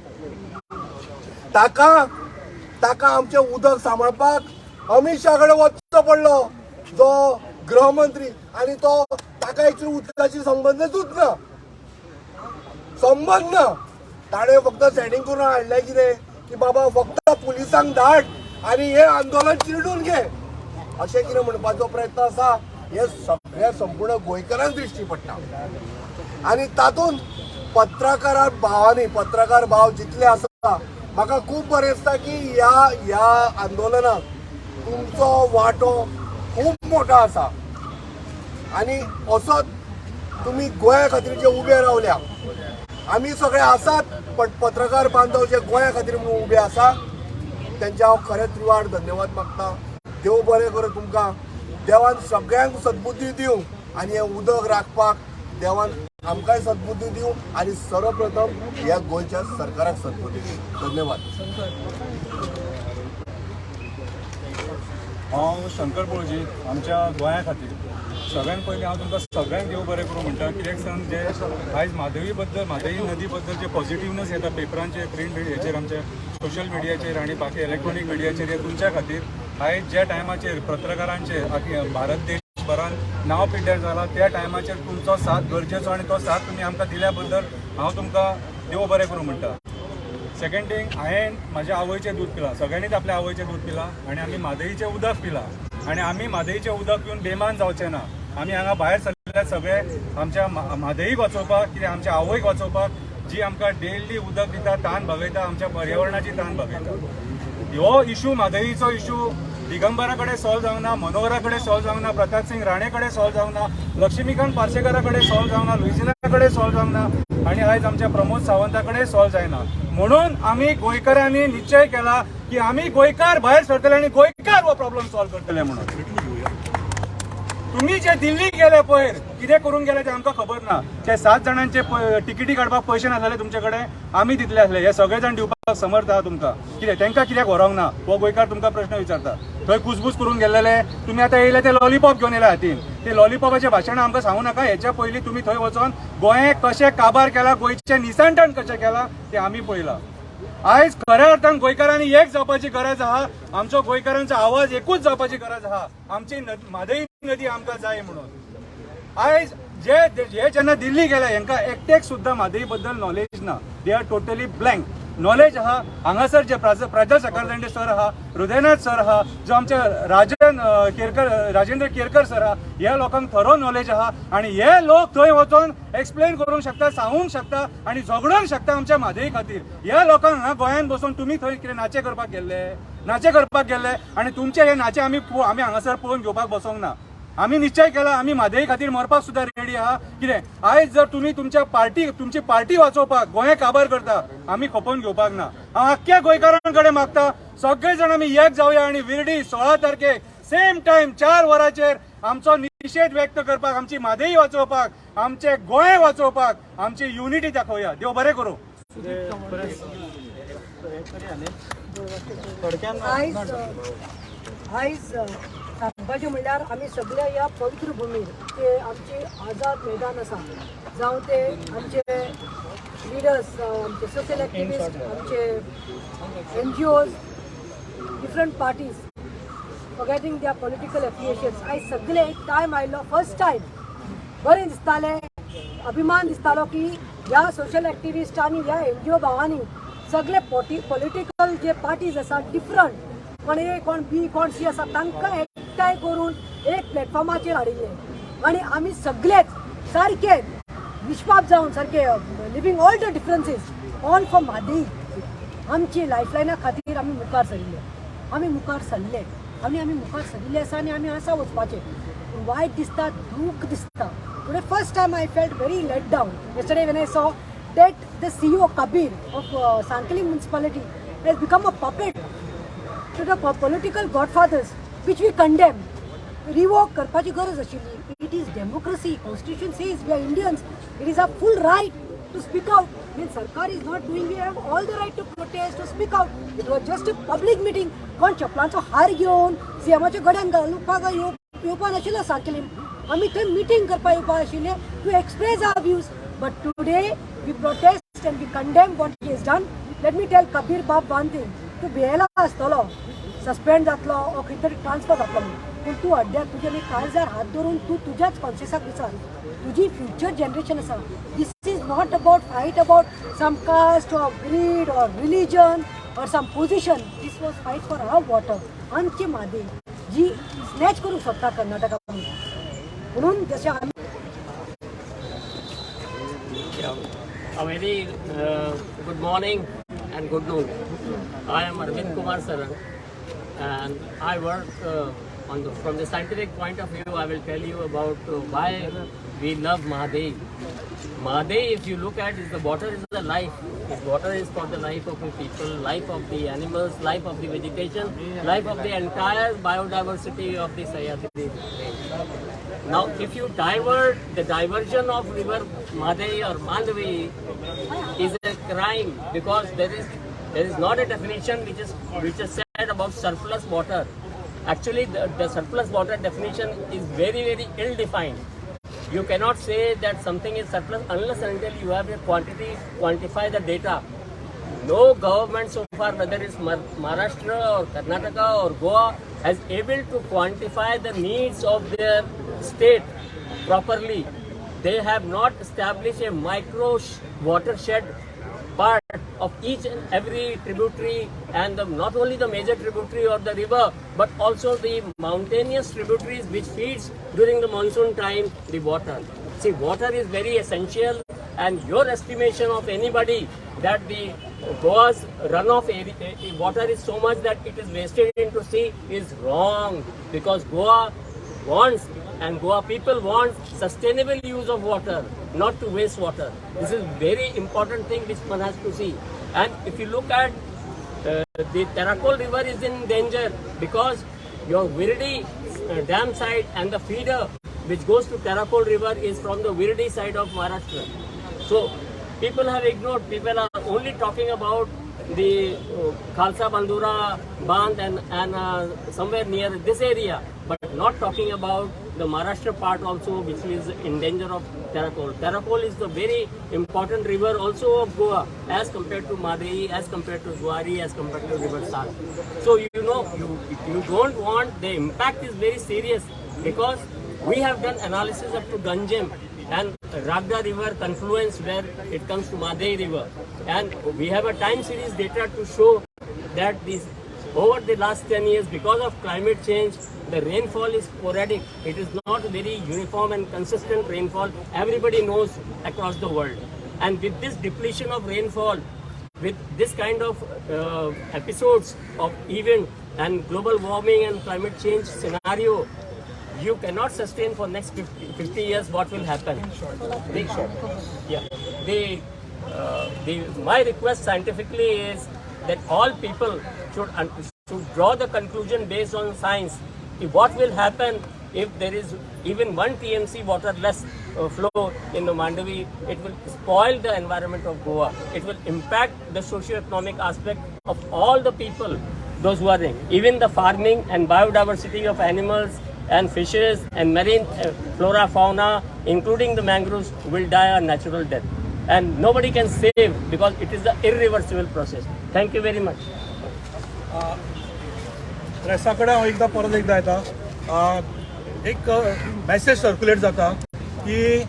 ताका आमचे उदक सांबाळपाक अमित शहा कडेन वचचो पडलो जो गृहमंत्री, आणि तो ताका एक्चुअली उदकाची संबंधूच ना. ताणे फक्त सेटिंग करून हाडले कितें की बाबा फक्त पुलिसांक धाड आणि हे आंदोलन चिरडून घे अशें कितें म्हणपाचो प्रयत्न आसा. हे सगळ्या संपूर्ण गोंयकारांक दिश्टी पडटा. आणि तातूंत पत्रकार भाव जितले आसा म्हाका खूब बरें दिसता की ह्या आंदोलनाक तुमचो वांटो खूब मोठो आसा. आणि असोच तुम्ही गोंया खातीर जे उबे रावल्या, आमी सगळे आसात, पण पत्रकार बांधव जे गोंया खातीर म्हणून उबे आसा त्यांच्या हांव खरेंच रिवाड धन्यवाद मागता. देव बरें करूं तुमकां. देवान सगळ्यांक सद्बुद्धी दिवं आणि हे उदक राखपाक देवान आमकांय सद्बुद्धी दिवं आणि सर्वप्रथम ह्या गोंयच्या सरकाराक सद्बुद्धी दिवं. धन्यवाद. हांव शंकर पळोवजी आमच्या गोंया खातीर सगळ्यात पयलीं हांव तुमकां सगळ्यांक देव बरें करूं म्हणटा. कित्याक सांग जे आयज म्हादई नदी बद्दल जे पॉझिटिव्हनेस येता पेपरांचेर, प्रिंट हेचेर, आमच्या सोशल मिडियाचेर आणि बाकी इलेक्ट्रॉनीक मिडियाचेर, हे तुमच्या खातीर आयज ज्या टायमाचेर पत्रकारांचेर भारत देशभरान नांव पिड्ड्यार जालां त्या टायमाचेर तुमचो साथ गरजेचो आणि तो साथ तुमी आमकां दिल्या बद्दल हांव तुमकां देव बरें करूं म्हणटा. सेकंड थिंग, हांवें म्हाज्या आवयचें दूद पिलां, सगळ्यांनीच आपल्या आवयचें दूद पिलां आणि आमी म्हादईचें उदक पिलां. आणि आमी म्हादईचें उदक पिवन बेमान जावचें ना. आमी हांगा भायर सरल्यात सगळे आमच्या म्हादईक वाचोवपाक, कित्याक आमच्या आवयक वाचोवपाक, जी आमकां डेली उदक दिता, तान भागयता, आमच्या पर्यावरणाची तान भागयता. हो इशू म्हादईचो इशू दिगंबरा कडेन सॉल्व जावंक ना, मनोहरा कडेन सॉल्व जावंक ना, प्रताप सिंग राणे कडेन सॉल्व जावंक ना, लक्ष्मीकांत पार्सेकरा कडेन सॉल्व जावंक ना, लुइजिना कडेन सॉल्व जावंक ना, आणि आयज आमच्या प्रमोद सावंता कडेन सॉल्व जायना. म्हणून आमी गोंयकारांनी निश्चय केला की आमी गोंयकार भायर सरतले आणि गोंयकार हो प्रॉब्लेम सॉल्व करतले. म्हणून तुम्ही जे दिल्ली गेले पयर कितें करून गेले ते आमकां खबर ना. ते 7 जाणांचे तिकिटी काडपाक पयशे नासले तुमचे कडेन, आमी दितले आसले. हे सगळे जाण दिवपाक समर्थ आहा तुमकां. कितें तांकां कित्याक व्हरोंक ना हो गोंयकार तुमकां प्रश्न विचारता. थंय कुसबूस करून गेल्ले तुमी आतां येयले ते लॉलीपॉप घेवन येयल्या हातीन. ते लॉलीपॉपाचे भाशण आमकां सांगू नाका. हेच्या पयलीं तुमी थंय वचोन गोंय कशें काबार केला, गोंयचें निसांठण कशें केलां ते आमी पळयलां. आयज खऱ्या अर्थान गोंयकारांनी एक जावपाची गरज आहा. आमचो गोंयकारांचो आवाज एकूच जावपाची गरज आहा. आमची म्हादई नदी आमकां जाय म्हणून. आयज जे जेन्ना दिल्ली गेले हेंकां एकटेक सुद्दां म्हादई बद्दल नॉलेज ना. They are totally blank. Knowledge आहा हांगासर जे प्राजल सकरदंडे सर आहा, हृदयनाथ सर आहा, जो आमचे राजेंद्र केरकर सर आहा, ह्या लोकांक थरो नॉलेज आहा. आणि हे लोक थंय वचोन एक्सप्लेन करूंक शकता, सांगूंक शकता आणि झगडूंक शकता आमच्या म्हादई खातीर. ह्या लोकांक हांगा गोंयांत बसून तुमी थंय कितें नाचे करपाक गेल्ले आणि तुमचे हे नाचे आमी हांगासर पळोवन घेवपाक बसोंक ना. आमी निश्चय केला आमी म्हादई खातीर मरपाक सुद्दां रेडी आहा. कितें आयज जर तुमी तुमची पार्टी वाचोवपाक गोंय काबार करता, आमी खपोवन घेवपाक ना. हांव आख्ख्या गोंयकारां कडेन मागता सगळे जाण आमी एक जावया आणि विर्डी 16 तारखेक सेम टायम 4 वरांचेर आमचो निशेध व्यक्त करपाक, आमची म्हादई वाचोवपाक, आमचे गोंय वाचोवपाक आमची युनिटी दाखोवया. देव बरें करूं. आयज सांगपाचें म्हणल्यार आमी सगळ्या ह्या पवित्र भुमीर ते आमचे आझाद मैदान आसा, जावं ते आमचे लिडर्स, आमचे सोशल एक्टिविस्ट, आमचे NGOs, different parties forgetting their political affiliations. आयज सगळे एक टायम आयलो, फर्स्ट टायम बरें दिसतालें, अभिमान दिसतालो की ह्या सोशल एक्टिविस्टांनी, ह्या NGO भावांनी सगळे पॉलिटिकल जे पार्टीज आसा डिफरंट, कोण A कोण B कोण C आसा, तांकां एकठांय करून एक प्लॅटफॉर्माचेर हाडिल्ले. आणि आमी सगळेच सारके विश्वास जावन सारके living all the differences all for Mhadei. आमची लायफलायना खातीर आमी मुखार सरिल्ले, आमी मुखार सरिल्ले आसा आणि आमी आसा वचपाचे. वायट दिसता, दूख दिसता. Today first time I felt very let down yesterday when I saw that the CEO Kabir of Sankalim municipality has become a puppet to the political godfathers which we condemn. Revoke करपाची गरज आशिल्ली. It is democracy. Constitution says we are Indians. It is our full right to speak out. When Sarkar is not doing, we have all the right to protest, to speak out. It was just a public meeting. कोण चपलांचो हार घेवन सीएमाच्या गड्यान घालूपाक येवपा नाशिल्लो सांकलीम. आमी थंय meeting करपाक येवपा आशिल्ले to express our views. But today we protest and we condemn what he has done. Let me tell Kabir Bab one thing. तू भियेला आसतलो, सस्पेंड जातलो ओ खंय तरी ट्रान्सफर जातलो पूण तूं अड्ड्याक तुजे काळजार हात धरून तूं तुज्याच कॉन्शियसाक विचार तुजी फ्युचर जनरेशन आसा. This is not about fight about some caste or greed or religion or some position. This was fight for our water. आमची मादी जी स्नॅच करूंक सोदता कर्नाटका म्हणून जशें आमी A very good morning and good noon. I am Arvind Kumar Saran and I work from the scientific point of view. I will tell you about why we love Mahadev. Mahadev, if you look at, is the water is the life. This water is for the life of the people, life of the animals, life of the vegetation, life of the entire biodiversity of the Sahyadri range. Now, if you divert, the diversion of river Mahadev or Mandavi is a crime because there is not a definition which is said about surplus water. Actually, the surplus water definition is very, very ill defined. You cannot say that something is surplus unless and until you have a quantify the data. No government so far, whether it's Maharashtra or Karnataka or Goa, has able to quantify the needs of their state properly. They have not established a micro watershed part of each and every tributary, and not only the major tributary or the river, but also the mountainous tributaries which feeds during the monsoon time the water. See, water is very essential, and your estimation of anybody that the Goa's runoff water is so much that it is wasted into sea is wrong, because Goa wants and Goa people want sustainable use of water, not to waste water. This is very important thing which one has to see. And if you look at the Terakol river is in danger because your Virdi dam side and the feeder which goes to Terakol river is from the Virdi side of Maharashtra. So people have ignored. People are only talking about the Khalsa Bandura Bandh and somewhere near this area, but not talking about the Maharashtra part also, which is in danger of Terakol. Terakol is the very important river also of Goa as compared to Madehi, as compared to Zuari, as compared to River Sar. So you know, you don't want, the impact is very serious because we have done analysis up to Ganjem and Ragda river confluence where it comes to Madehi river, and we have a time series data to show that these over the last 10 years, because of climate change, the rainfall is sporadic. It is not very uniform and consistent rainfall. Everybody knows across the world. And with this depletion of rainfall, with this kind of episodes of event and global warming and climate change scenario, you cannot sustain for next 50 years what will happen. My request scientifically is that all people should draw the conclusion based on science. What will happen if there is even 1 TMC water less flow in the Mandavi? It will spoil the environment of Goa. It will impact the socio-economic aspect of all the people, those who are there. Even the farming and biodiversity of animals and fishes and marine flora, fauna, including the mangroves, will die a natural death. And nobody can save because it is the irreversible process. Thank you very much. प्रेसाकडे हांव परत एकदा येता. एक message circulate जाता की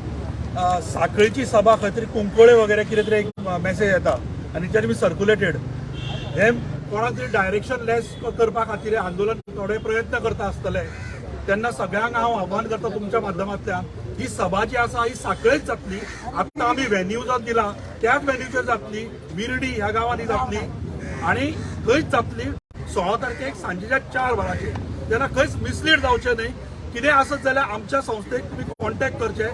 साखळीची सभा खंय तरी कुंकळे वगैरे कितें तरी एक मॅसेज येता आनी तेजेर बी सर्क्युलेटेड. हे कोणाक तरी डायरेक्शन लेस करपा खातीर आंदोलन थोडे प्रयत्न करता आसतले. तेन्ना सगळ्यांक हांव आव्हान करता तुमच्या माध्यमांतल्यान, ही सभा जी आसा ही साखळेच जातली. आतां आमी व्हेन्यूजात दिला त्याच व्हेन्यूचेर जातली, विर्डी ह्या गांवांनी जातली आनी थंयच जातली 16 तारखेक सांजेच्या 4 वरांचेर. तेन्ना खंयच मिसलीड जावचें न्हय. कितें आसत जाल्यार आमच्या संस्थेक तुमी कॉन्टॅक्ट करचे.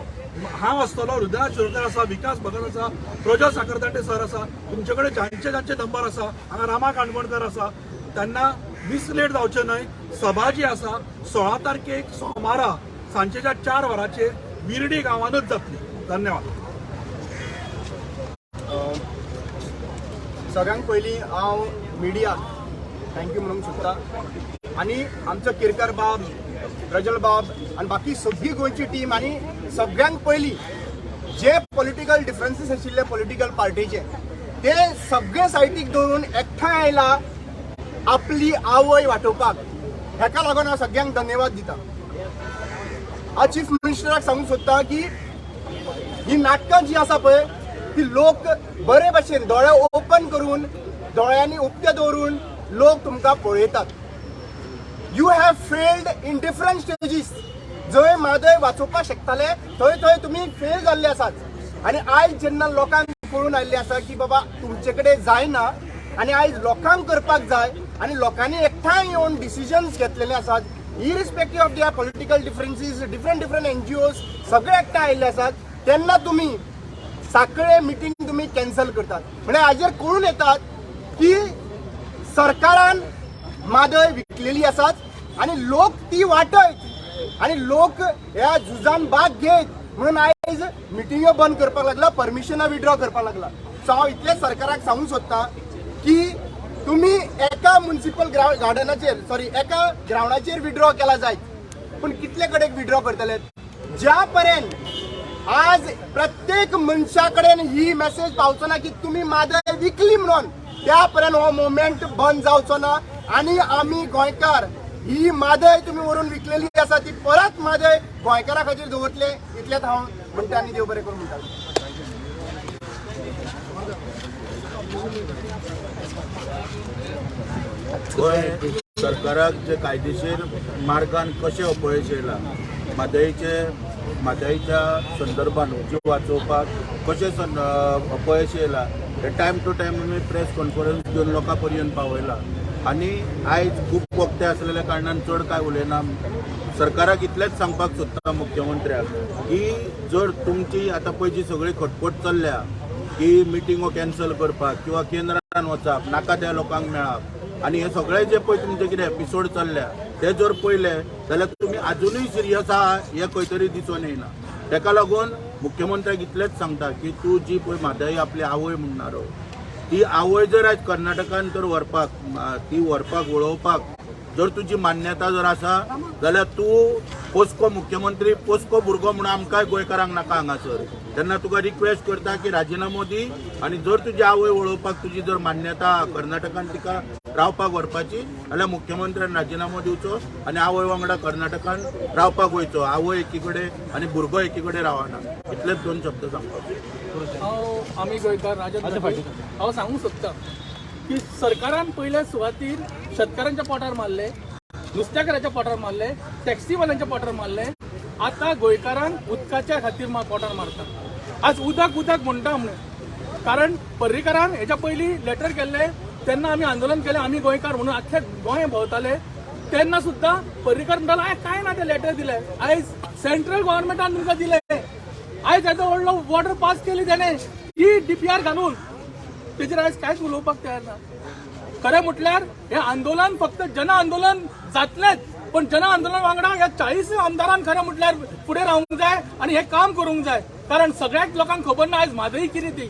हांव आसतलो, हृदयनाथ शिरोडकर आसा, विकास भगत आसा, प्रज्वल साखरतांडे सर आसा, तुमचे कडेन ज्यांचे नंबर आसा, हांगा रामा काणकोणकर आसा. तेन्ना मिसलीड जावचें न्हय. सभा जी आसा 16 तारखेक सोमारा सांजेच्या 4 वरांचेर विर्डी गांवांनूच जातली. धन्यवाद. सगळ्यांत पयलीं हांव मिडियाक थँक्यू म्हणूंक सोदता आनी आमचो केरकर बाब, प्रज्वल बाब आनी बाकी सगळी गोंयची टीम. आनी सगळ्यांत पयलीं जे पॉलिटिकल डिफरन्सीस आशिल्ले पॉलिटिकल पार्टीचे ते सगळे सायडीक दवरून एकठांय आयला आपली आवय वाटोवपाक. हेका लागून हांव सगळ्यांक धन्यवाद दिता. हांव चीफ मिनिस्टराक सांगूंक सोदता की ही नाटकां जी आसा पळय ती लोक बरे भशेन दोळे ओपन करून दोळ्यांनी उक्ते दवरून लोक तुमकां पळयतात. You have failed in different stages. जंय म्हादय वाचोवपाक शकताले थंय थंय तुमी फेल जाल्ले आसात. आनी आयज जेन्ना लोकांक कळून आयिल्ले आसा की बाबा तुमचे कडेन जायना आनी आयज लोकांक करपाक जाय आनी लोकांनी एकठांय येवन डिसिजन्स घेतलेले आसात irrespective of their political differences different NGOs सगळे एकठांय आयिल्ले आसात तेन्ना तुमी साखळे मिटींग तुमी कॅन्सल करतात. म्हणजे हाजेर कळून येतात की सरकारान म्हादय विकलेली आसात आनी लोक ती वाटयत आनी लोक ह्या झुजान भाग घेत म्हणून आयज मिटिंग्यो बंद करपाक लागला, परमिशनां विड्रॉ करपाक लागला. सो हांव इतलें सरकाराक सांगूंक सोदतां की तुम्ही एका म्युनिसिपल एका ग्राउंडाचेर विड्रॉ केला जायत पूण कितले कडेन विड्रॉ करतले. ज्या पर्यंत आज प्रत्येक मनशा कडेन ही मेसेज पावचो ना की तुम्ही म्हादय विकली म्हणून त्या पर्यंत हो मुवमेंट बंद जावचो ना. आनी आमी गोंयकार ही म्हादय तुम्ही व्हरून विकलेली आसा ती परत म्हादय गोंयकारा खातीर दवरतले इतलेंच हांव म्हणटा आनी देव बरें करून म्हणटा. गोंय सरकाराक जे कायदेशीर मार्गान कशें अपयश येयला म्हादयच्या संदर्भान जीव वाचोवपाक कशें अपयश येयला हे टायम टू टायम आमी प्रेस कॉन्फरन्स घेवन लोकां पर्यंत पावयला. आनी आयज खूब वक्ते आसलेल्या कारणान चड कांय उलयना. सरकाराक इतलेंच सांगपाक सोदता मुख्यमंत्र्याक की जर तुमची आतां पयली सगळी खटपट चल्ल्या की मिटिंगो कॅन्सल करपाक किंवा केंद्रान वचप नाका त्या लोकांक मेळप आनी हे सगळे जे पळय तुमचे कितें एपिसोड चल्ल्या ते जर पळयले जाल्यार तुमी आजुनूय सिरियस आहा हे खंय तरी दिसून येयना. तेका लागून मुख्यमंत्र्याक इतलेंच सांगता की तूं जी पळय म्हादय आपली आवय म्हणणारो ती आवय जर आयज कर्नाटकान तर व्हरपाक वळोवपाक जर तुजी मान्यता जर आसा जाल्यार तूं पोस्को मुख्यमंत्री पोस्को भुरगो म्हणून आमकांय गोंयकारांक नाका हांगासर. तेन्ना तुका रिक्वेस्ट करता की राजिनामो दी आनी जर तुजी आवय वळोवपाक तुजी जर मान्यता कर्नाटकान तिका रावपाक व्हरपाची जाल्यार मुख्यमंत्र्यान राजिनामो दिवचो आनी आवय वांगडा कर्नाटकान रावपाक वयचो. आवय एकी कडेन आनी भुरगो एकी कडेन रावना. इतलेच 2 शब्द सांगपाक. आमी गोंयकार हांव सांगूंक सोदता की सरकारान पयल्या सुवातीर शेतकारांच्या पोटार मारले, नुस्तेकारांच्या पोटार मारले, टॅक्सीवाल्यांच्या पोटार मारले. आता गोंयकारांक उदकाच्या खातीर पोटार मारता. आज उदक म्हणटा म्हणून कारण पर्रीकारान हेच्या पयलीं लेटर केल्ले तेन्ना आमी आंदोलन केलें आमी गोंयकार म्हणून आख्खे गोंय भोंवताले तेन्ना सुद्दां पर्रीकार म्हणटालो कांय ना ते लेटर दिले. आयज सेंट्रल गव्हर्मेंटान तुमकां दिले. आयज येदो व्हडलो वॉटर पास केली तेणे ही DPR घालून तेजेर आयज कांयच उलोवपाक तयार ना. खरें म्हटल्यार हे आंदोलन फक्त जन आंदोलन जातलेंच पण जन आंदोलन वांगडा ह्या 40 आमदारांक खरें म्हटल्यार फुडें रावूंक जाय आनी हे काम करूंक जाय. कारण सगळ्याच लोकांक खबर ना आयज म्हादई कितें ती.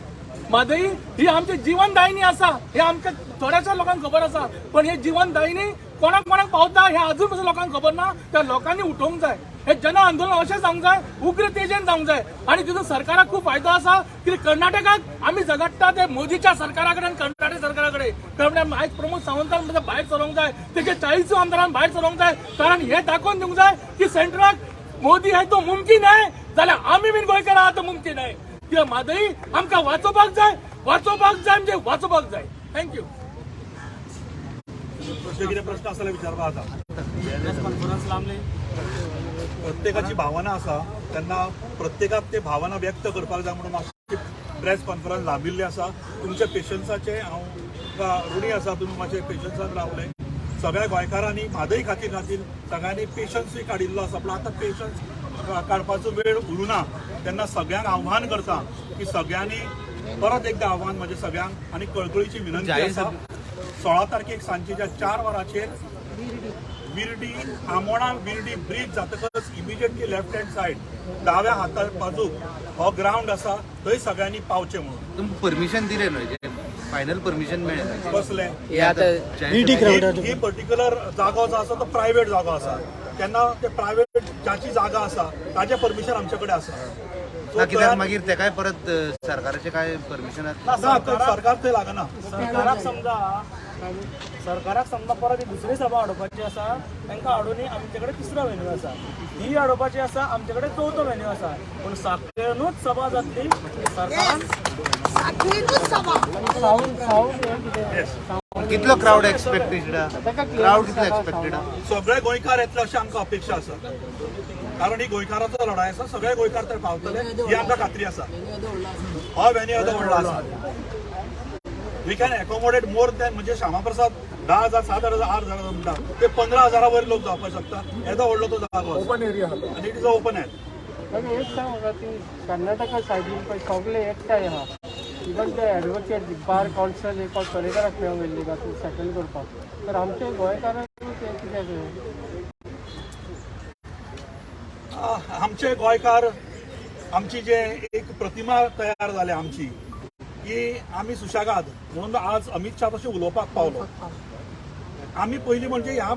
म्हादई ही आमची जीवनदायिनी आसा हे आमच्या थोड्याशा लोकांक खबर आसा पण हे जीवनदायिनी कोणाक पावता हे अजून पासून लोकांक खबर ना. त्या लोकांनी उठोवंक जाय. हे जन आंदोलन अशें जावंक जाय उग्र तेजेन जावंक जाय आनी तितून सरकाराक खूब फायदो आसा की कर्नाटकाक आमी झगडटा ते मोदीच्या सरकारा कडेन कर्नाटक सरकारा कडेन. आयज प्रमोद सावंतान भायर सरोंक जाय तेजे 40 आमदारांक भायर सरोंक जाय कारण हे दाखोवन दिवंक जाय की सेंट्रलाक मोदी है तो मुमकीन है जाल्यार आमी बीन गोंयकार आहा तो मुमकीन है. किंवा म्हादई आमकां वाचोवपाक जाय म्हणजे वाचोवपाक जाय. थँक्यू. कितें प्रश्न आसल्यार विचारपा आता. कॉन्फरन्स लावली प्रत्येकाची भावना आसा तेन्ना प्रत्येकाक ते भावना व्यक्त करपाक जाय म्हणून मातशी प्रेस कॉन्फरन्स लाभिल्ली आसा. तुमच्या पेशन्साचे हांव ऋणी आसा. तुमी मातशे पेशन्सान रावले. सगळ्या गोंयकारांनी म्हादई खातीर सगळ्यांनी पेशन्सूय काडिल्लो आसा पण आतां पेशन्स काडपाचो वेळ उरूना. तेन्ना सगळ्यांक आव्हान करता की सगळ्यांनी परत एकदा आव्हान म्हणजे सगळ्यांक आनी कळकळीची विनंती आसा 16 तारखेक सांजेच्या 4 वरांचेर विर्डी आमोणा विर्डी ब्रिज जातकच इमिजिएटली लेफ्ट हँड सायड दाव्या हाता बाजूक हो ग्राउंड आसा थंय सगळ्यांनी पावचे म्हणून. तुमकां परमिशन दिलें न्हय फायनल परमिशन मेळ्ळें कसलें ही पर्टिक्युलर जागो जो आसा तो प्रायवेट जागो आसा तेन्ना ते प्रायवेट ज्याची जागा आसा ताजें परमिशन आमचे कडेन आसा. ना कित्याक मागीर तेकाय परत सरकाराचे काय परमिशन ना, सरकार ते लागना. सरकाराक समजा परत ही दुसरी सभा हाडोवपाची आसा तांकां हाडून आमचे कडेन तिसरो वेन्यू आसा, ही हाडोवपाची आसा आमचे कडेन चवथो वेन्यू आसा, पूण साखळेनूच सभा जातली सरकारान साखळेनूच सभा. कितलो क्राऊड एक्सपेक्टेड क्राऊड कितलो एक्सपेक्टेड सगळे गोंयकार येतले अशी आमकां अपेक्षा आसा. कारण ही गोंयकाराचो लढाई आसा, सगळे गोंयकार तर पावतले ही आमकां खात्री आसा. हो वेन्यू येदो व्हडलो आसा. We can accommodate more than म्हणजे श्यामाप्रसाद 10,000 7,000 8,000 म्हणटा ते 15,000 वयर लोक जावपाक शकता. येदो व्हडलो तो जागो ओपन एरिया आनी इट इज ओपन एर. एक सांग म्हाका ती कर्नाटका सायडीन पळय सगळे एकठांय आहा. इवन ते एडवोकेट बार कावन्सिल एक कलेक्टराक मेळून गेल्ली तातूंत सेटल करपाक. तर आमचे गोंयकारांक ते कित्याक आमचे गोंयकार आमची जे एक प्रतिमा तयार जाल्या आमची की आमी सुशेगाद म्हणून आज अमित शाह तशें उलोवपाक पावलो. आमी पयलीं म्हणजे ह्या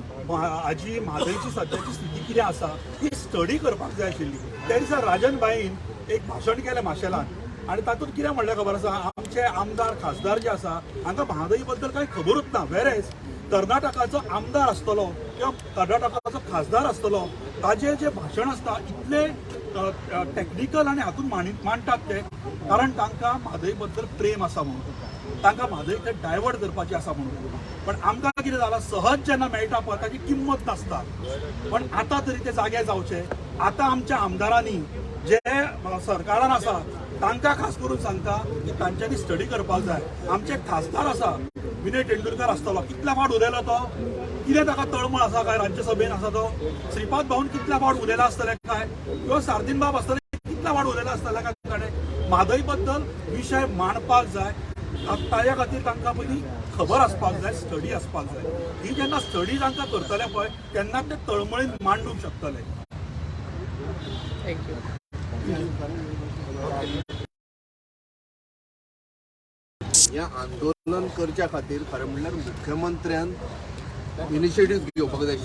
हाजी म्हादयची सद्याची स्थिती कितें आसा ती स्टडी करपाक जाय आशिल्ली. त्या दिसा राजन बाईन एक भाशण केलें माशेलान आनी तातूंत कितें म्हणलें खबर आसा आमचे आमदार खासदार जे आसा हांकां म्हादई बद्दल कांय खबरूच ना. वेरेज कर्नाटकाचो आमदार आसतलो किंवा कर्नाटकाचो खासदार आसतलो ताजें जें भाशण आसता इतलें टॅक्निकल आनी हातूंत मांडटात ते कारण तांकां म्हादई बद्दल प्रेम आसा म्हणून, तांकां म्हादई ते डायवर्ट करपाची आसा म्हणून. पण आमकां कितें जालां सहज जेन्ना मेळटा पळय ताची किंमत नासता. पण आतां तरी ते जागे जावचे. आतां आमच्या आमदारांनी जे सरकारान आसा तांकां खास करून सांगता की तांच्यांनी स्टडी करपाक जाय. आमचे खासदार आसा विनय तेंडुलकर आसतलो कितल्या फावट उलयलो तो, कितें ताका तळमळ आसा काय राज्यसभेन आसा तो, श्रीपाद भाऊन कितल्या फावट उलयला आसतले काय, किंवा सारदीन बाब आसतले कितल्या फावट उलयला आसतले काय ताणें. म्हादई बद्दल विशय मांडपाक जाय. ताच्या खातीर तांकां पयलीं खबर आसपाक जाय, स्टडी आसपाक जाय. ही जेन्ना स्टडी तांकां करतले पळय तेन्ना ते तळमळीन मांडूंक शकतले. या आंदोलन करच्या खातीर खरें म्हणल्यार मुख्यमंत्र्यान इनिशिएटीव्ह घेवपाक जाय.